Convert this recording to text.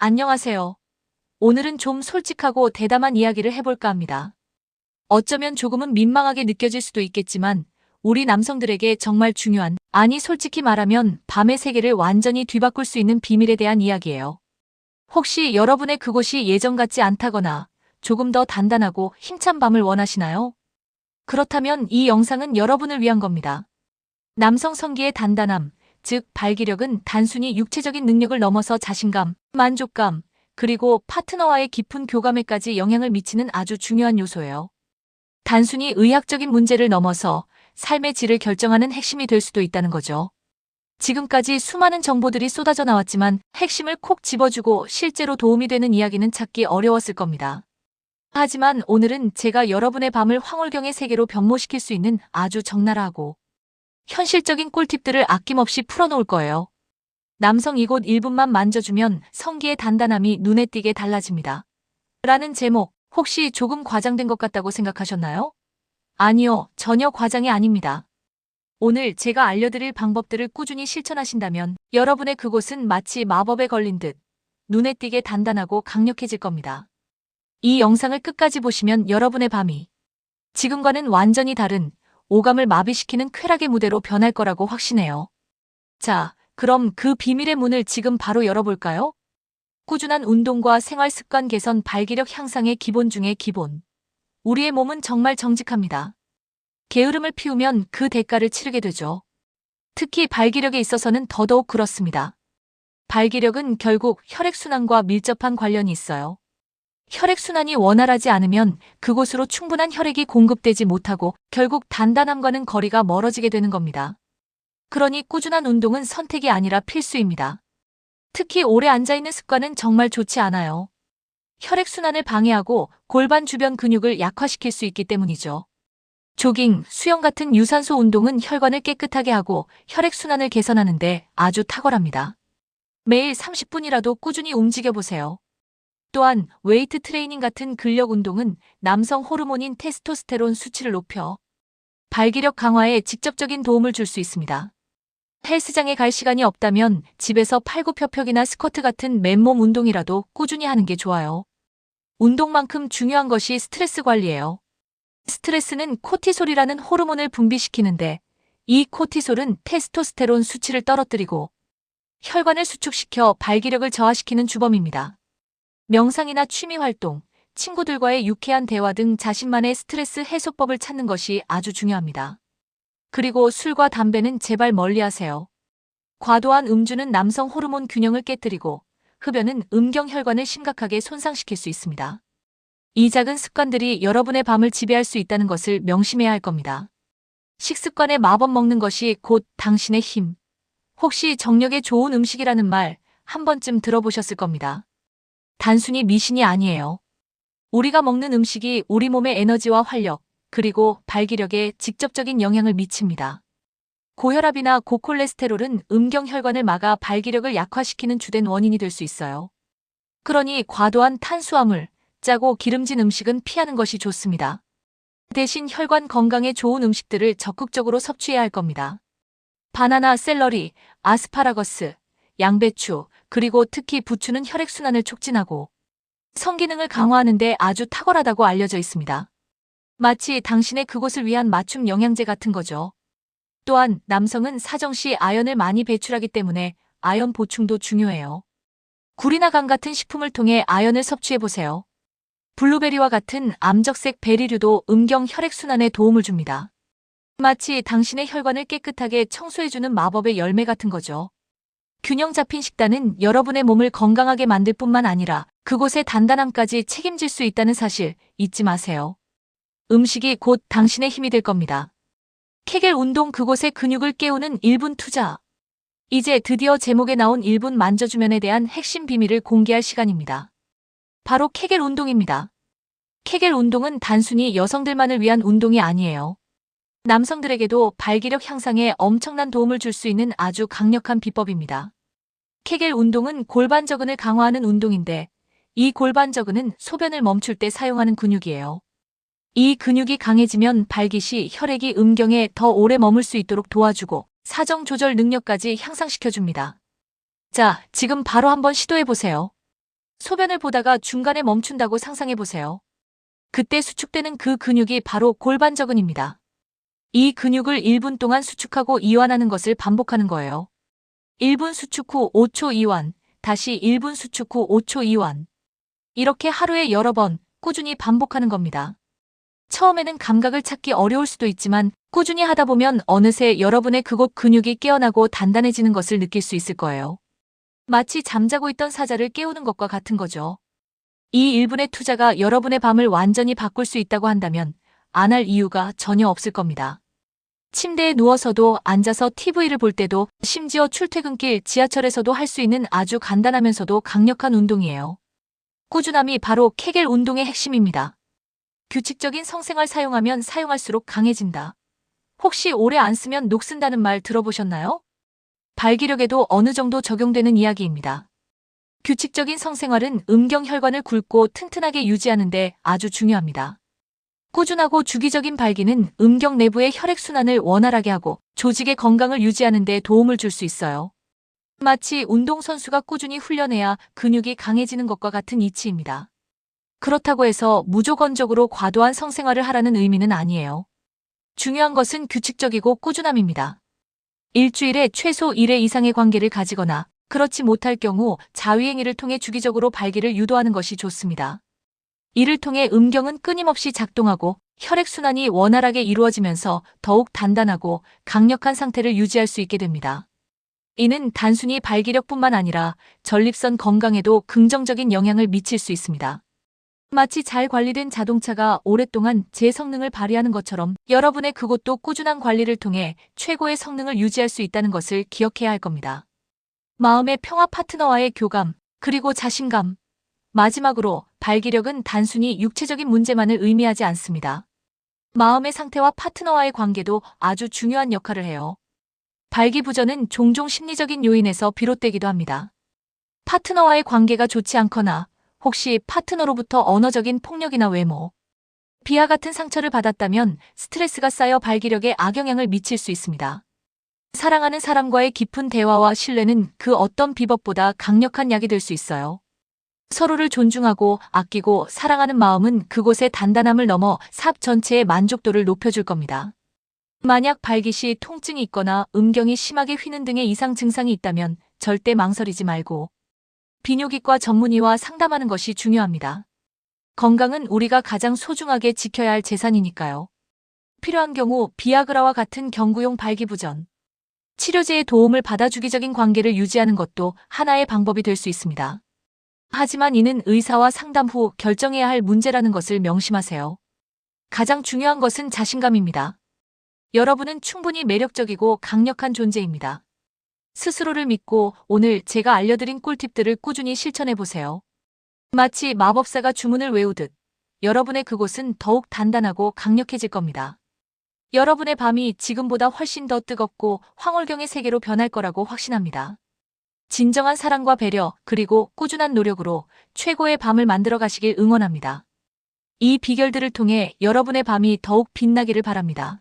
안녕하세요. 오늘은 좀 솔직하고 대담한 이야기를 해볼까 합니다. 어쩌면 조금은 민망하게 느껴질 수도 있겠지만 우리 남성들에게 정말 중요한, 아니 솔직히 말하면 밤의 세계를 완전히 뒤바꿀 수 있는 비밀에 대한 이야기예요. 혹시 여러분의 그곳이 예전 같지 않다거나 조금 더 단단하고 힘찬 밤을 원하시나요? 그렇다면 이 영상은 여러분을 위한 겁니다. 남성 성기의 단단함, 즉 발기력은 단순히 육체적인 능력을 넘어서 자신감, 만족감, 그리고 파트너와의 깊은 교감에까지 영향을 미치는 아주 중요한 요소예요. 단순히 의학적인 문제를 넘어서 삶의 질을 결정하는 핵심이 될 수도 있다는 거죠. 지금까지 수많은 정보들이 쏟아져 나왔지만 핵심을 콕 집어주고 실제로 도움이 되는 이야기는 찾기 어려웠을 겁니다. 하지만 오늘은 제가 여러분의 밤을 황홀경의 세계로 변모시킬 수 있는 아주 적나라하고 현실적인 꿀팁들을 아낌없이 풀어놓을 거예요. 남성 이곳 1분만 만져주면 성기의 단단함이 눈에 띄게 달라집니다. 라는 제목, 혹시 조금 과장된 것 같다고 생각하셨나요? 아니요, 전혀 과장이 아닙니다. 오늘 제가 알려드릴 방법들을 꾸준히 실천하신다면 여러분의 그곳은 마치 마법에 걸린 듯 눈에 띄게 단단하고 강력해질 겁니다. 이 영상을 끝까지 보시면 여러분의 밤이 지금과는 완전히 다른 오감을 마비시키는 쾌락의 무대로 변할 거라고 확신해요. 자, 그럼 그 비밀의 문을 지금 바로 열어볼까요? 꾸준한 운동과 생활 습관 개선, 발기력 향상의 기본 중의 기본. 우리의 몸은 정말 정직합니다. 게으름을 피우면 그 대가를 치르게 되죠. 특히 발기력에 있어서는 더더욱 그렇습니다. 발기력은 결국 혈액순환과 밀접한 관련이 있어요. 혈액순환이 원활하지 않으면 그곳으로 충분한 혈액이 공급되지 못하고 결국 단단함과는 거리가 멀어지게 되는 겁니다. 그러니 꾸준한 운동은 선택이 아니라 필수입니다. 특히 오래 앉아있는 습관은 정말 좋지 않아요. 혈액순환을 방해하고 골반 주변 근육을 약화시킬 수 있기 때문이죠. 조깅, 수영 같은 유산소 운동은 혈관을 깨끗하게 하고 혈액순환을 개선하는데 아주 탁월합니다. 매일 30분이라도 꾸준히 움직여보세요. 또한 웨이트 트레이닝 같은 근력 운동은 남성 호르몬인 테스토스테론 수치를 높여 발기력 강화에 직접적인 도움을 줄 수 있습니다. 헬스장에 갈 시간이 없다면 집에서 팔굽혀펴기나 스쿼트 같은 맨몸 운동이라도 꾸준히 하는 게 좋아요. 운동만큼 중요한 것이 스트레스 관리예요. 스트레스는 코티솔이라는 호르몬을 분비시키는데 이 코티솔은 테스토스테론 수치를 떨어뜨리고 혈관을 수축시켜 발기력을 저하시키는 주범입니다. 명상이나 취미 활동, 친구들과의 유쾌한 대화 등 자신만의 스트레스 해소법을 찾는 것이 아주 중요합니다. 그리고 술과 담배는 제발 멀리하세요. 과도한 음주는 남성 호르몬 균형을 깨뜨리고 흡연은 음경혈관을 심각하게 손상시킬 수 있습니다. 이 작은 습관들이 여러분의 밤을 지배할 수 있다는 것을 명심해야 할 겁니다. 식습관의 마법 먹는 것이 곧 당신의 힘. 혹시 정력에 좋은 음식이라는 말 한 번쯤 들어보셨을 겁니다. 단순히 미신이 아니에요. 우리가 먹는 음식이 우리 몸의 에너지와 활력, 그리고 발기력에 직접적인 영향을 미칩니다. 고혈압이나 고콜레스테롤은 음경혈관을 막아 발기력을 약화시키는 주된 원인이 될 수 있어요. 그러니 과도한 탄수화물, 짜고 기름진 음식은 피하는 것이 좋습니다. 대신 혈관 건강에 좋은 음식들을 적극적으로 섭취해야 할 겁니다. 바나나, 샐러리, 아스파라거스, 양배추, 그리고 특히 부추는 혈액순환을 촉진하고 성기능을 강화하는 데 아주 탁월하다고 알려져 있습니다. 마치 당신의 그곳을 위한 맞춤 영양제 같은 거죠. 또한 남성은 사정시 아연을 많이 배출하기 때문에 아연 보충도 중요해요. 굴이나 감 같은 식품을 통해 아연을 섭취해보세요. 블루베리와 같은 암적색 베리류도 음경 혈액순환에 도움을 줍니다. 마치 당신의 혈관을 깨끗하게 청소해주는 마법의 열매 같은 거죠. 균형 잡힌 식단은 여러분의 몸을 건강하게 만들 뿐만 아니라 그곳의 단단함까지 책임질 수 있다는 사실 잊지 마세요. 음식이 곧 당신의 힘이 될 겁니다. 케겔 운동, 그곳의 근육을 깨우는 1분 투자. 이제 드디어 제목에 나온 1분 만져주면에 대한 핵심 비밀을 공개할 시간입니다. 바로 케겔 운동입니다. 케겔 운동은 단순히 여성들만을 위한 운동이 아니에요. 남성들에게도 발기력 향상에 엄청난 도움을 줄 수 있는 아주 강력한 비법입니다. 케겔 운동은 골반 저근을 강화하는 운동인데 이 골반 저근은 소변을 멈출 때 사용하는 근육이에요. 이 근육이 강해지면 발기 시 혈액이 음경에 더 오래 머물 수 있도록 도와주고 사정 조절 능력까지 향상시켜줍니다. 자, 지금 바로 한번 시도해보세요. 소변을 보다가 중간에 멈춘다고 상상해 보세요. 그때 수축되는 그 근육이 바로 골반저근입니다. 이 근육을 1분 동안 수축하고 이완하는 것을 반복하는 거예요. 1분 수축 후 5초 이완, 다시 1분 수축 후 5초 이완. 이렇게 하루에 여러 번 꾸준히 반복하는 겁니다. 처음에는 감각을 찾기 어려울 수도 있지만 꾸준히 하다 보면 어느새 여러분의 그곳 근육이 깨어나고 단단해지는 것을 느낄 수 있을 거예요. 마치 잠자고 있던 사자를 깨우는 것과 같은 거죠. 이 1분의 투자가 여러분의 밤을 완전히 바꿀 수 있다고 한다면 안 할 이유가 전혀 없을 겁니다. 침대에 누워서도 앉아서 TV를 볼 때도 심지어 출퇴근길 지하철에서도 할 수 있는 아주 간단하면서도 강력한 운동이에요. 꾸준함이 바로 케겔 운동의 핵심입니다. 규칙적인 성생활 사용하면 사용할수록 강해진다. 혹시 오래 안 쓰면 녹슨다는 말 들어보셨나요? 발기력에도 어느 정도 적용되는 이야기입니다. 규칙적인 성생활은 음경혈관을 굵고 튼튼하게 유지하는 데 아주 중요합니다. 꾸준하고 주기적인 발기는 음경 내부의 혈액순환을 원활하게 하고 조직의 건강을 유지하는 데 도움을 줄 수 있어요. 마치 운동선수가 꾸준히 훈련해야 근육이 강해지는 것과 같은 이치입니다. 그렇다고 해서 무조건적으로 과도한 성생활을 하라는 의미는 아니에요. 중요한 것은 규칙적이고 꾸준함입니다. 일주일에 최소 1회 이상의 관계를 가지거나 그렇지 못할 경우 자위행위를 통해 주기적으로 발기를 유도하는 것이 좋습니다. 이를 통해 음경은 끊임없이 작동하고 혈액순환이 원활하게 이루어지면서 더욱 단단하고 강력한 상태를 유지할 수 있게 됩니다. 이는 단순히 발기력뿐만 아니라 전립선 건강에도 긍정적인 영향을 미칠 수 있습니다. 마치 잘 관리된 자동차가 오랫동안 제 성능을 발휘하는 것처럼 여러분의 그곳도 꾸준한 관리를 통해 최고의 성능을 유지할 수 있다는 것을 기억해야 할 겁니다. 마음의 평화, 파트너와의 교감, 그리고 자신감. 마지막으로 발기력은 단순히 육체적인 문제만을 의미하지 않습니다. 마음의 상태와 파트너와의 관계도 아주 중요한 역할을 해요. 발기부전은 종종 심리적인 요인에서 비롯되기도 합니다. 파트너와의 관계가 좋지 않거나 혹시 파트너로부터 언어적인 폭력이나 외모, 비하 같은 상처를 받았다면 스트레스가 쌓여 발기력에 악영향을 미칠 수 있습니다. 사랑하는 사람과의 깊은 대화와 신뢰는 그 어떤 비법보다 강력한 약이 될 수 있어요. 서로를 존중하고 아끼고 사랑하는 마음은 그곳의 단단함을 넘어 삽 전체의 만족도를 높여줄 겁니다. 만약 발기 시 통증이 있거나 음경이 심하게 휘는 등의 이상 증상이 있다면 절대 망설이지 말고 비뇨기과 전문의와 상담하는 것이 중요합니다. 건강은 우리가 가장 소중하게 지켜야 할 재산이니까요. 필요한 경우 비아그라와 같은 경구용 발기부전, 치료제의 도움을 받아 주기적인 관계를 유지하는 것도 하나의 방법이 될 수 있습니다. 하지만 이는 의사와 상담 후 결정해야 할 문제라는 것을 명심하세요. 가장 중요한 것은 자신감입니다. 여러분은 충분히 매력적이고 강력한 존재입니다. 스스로를 믿고 오늘 제가 알려드린 꿀팁들을 꾸준히 실천해보세요. 마치 마법사가 주문을 외우듯 여러분의 그곳은 더욱 단단하고 강력해질 겁니다. 여러분의 밤이 지금보다 훨씬 더 뜨겁고 황홀경의 세계로 변할 거라고 확신합니다. 진정한 사랑과 배려 그리고 꾸준한 노력으로 최고의 밤을 만들어 가시길 응원합니다. 이 비결들을 통해 여러분의 밤이 더욱 빛나기를 바랍니다.